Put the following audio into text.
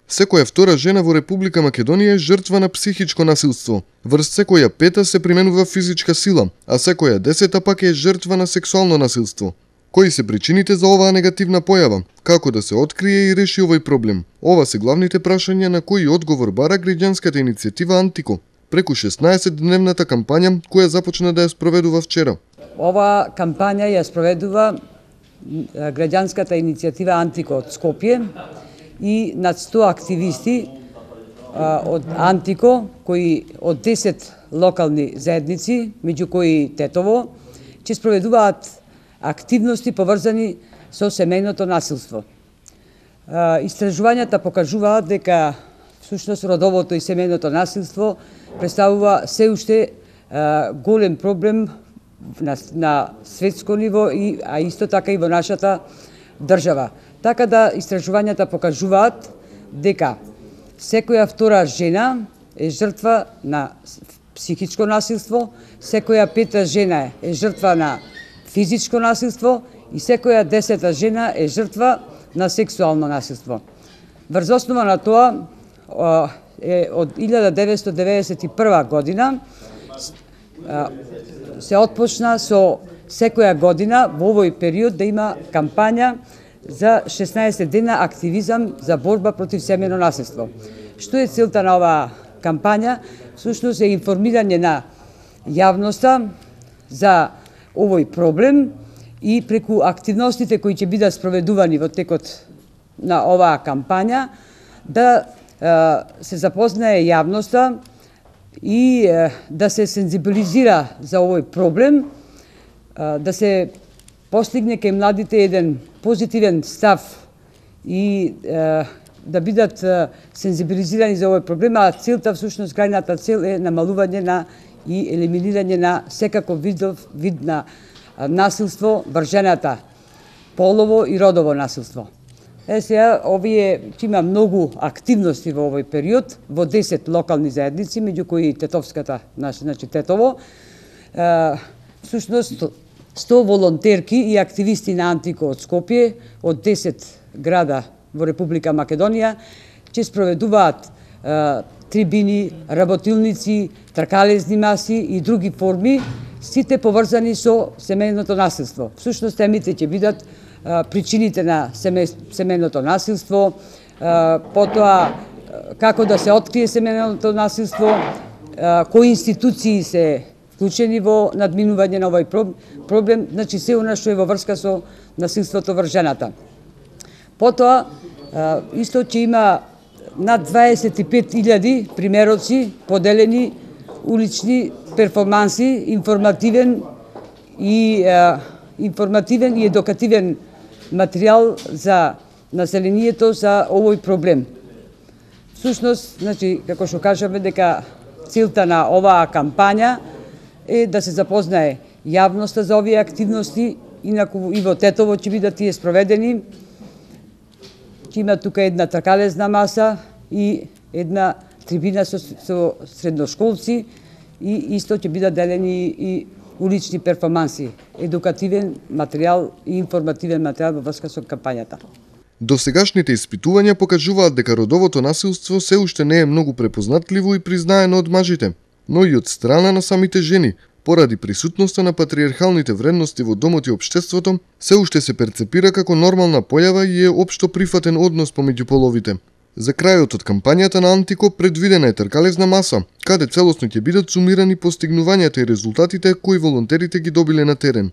Секоја втора жена во Република Македонија е жртва на психичко насилство. Врз секоја пета се применува физичка сила, а секоја 10 пак е жртва на сексуално насилство. Кои се причините за оваа негативна појава? Како да се открие и реши овој проблем? Ова се главните прашања на кои одговор бара граѓанската иницијатива Антико, преку 16-дневната кампања која започна да ја спроведува вчера. Ова кампања ја спроведува граѓанската иницијатива Антико од Скопје и над 100 активисти од Антико, кои од 10 локални заедници, меѓу кои Тетово, ќе спроведуваат активности поврзани со семејното насилство. Истражувањата покажуваат дека всушност родовото и семејното насилство представува се уште голем проблем на светско ниво, а исто така и во нашата држава. Така да истражувањата покажуваат дека секоја втора жена е жртва на психичко насилство, секоја пета жена е жртва на физичко насилство и секоја 10-та жена е жртва на сексуално насилство. Врз основа на тоа од 1991 година се отпочна со секоја година во овој период да има кампања за 16 дена активизам за борба против семејно насилство. Што е целта на оваа кампања? Всушност е информирање на јавноста за овој проблем и преку активностите кои ќе бидат спроведувани во текот на оваа кампања да се запознае јавноста и да се сензибилизира за овој проблем, да се постигне кај младите еден позитивен став и да бидат сензибилизирани за овој проблем, а целта, всушност, крајната цел е намалување на и елиминирање на секаков вид на насилство врз жената, полово и родово насилство. Сега, овие ќе има многу активности во овој период, во 10 локални заедници, меѓу кои Тетовската, значи Тетово. Всушност, 100 волонтерки и активисти на Антико од Скопје, од 10 града во Република Македонија, ќе спроведуваат трибини, работилници, тркалезни маси и други форми, сите поврзани со семејното насилство. Всушност, темите ќе бидат причините на семејното насилство, потоа како да се открие семејното насилство, кои институции се вклучени во надминување на овој проблем, значи се она што е во врска со насилството врз жената. Потоа, исто ќе има над 25.000 примероци, поделени улични перформанси, информативен и едукативен материјал за населението за овој проблем. Всушност, значи, како што кажаме, дека целта на оваа кампања е да се запознае јавноста за овие активности, инаку и во Тетово ќе бидат тие спроведени. Ќе има тука една тркалезна маса и една трибина со средношколци и исто ќе бидат делени и улични перформанси, едукативен материјал и информативен материјал во врска со кампањата. Досегашните испитувања покажуваат дека родовото насилство се уште не е многу препознатливо и признаено од мажите, но и од страна на самите жени. Поради присутноста на патриархалните вредности во домот и општеството, се уште се перцепира како нормална појава и е општо прифатен однос помеѓу половите. За крајот од кампањата на Антико предвидена е тркалезна маса, каде целосно ќе бидат сумирани постигнувањата и резултатите кои волонтерите ги добиле на терен.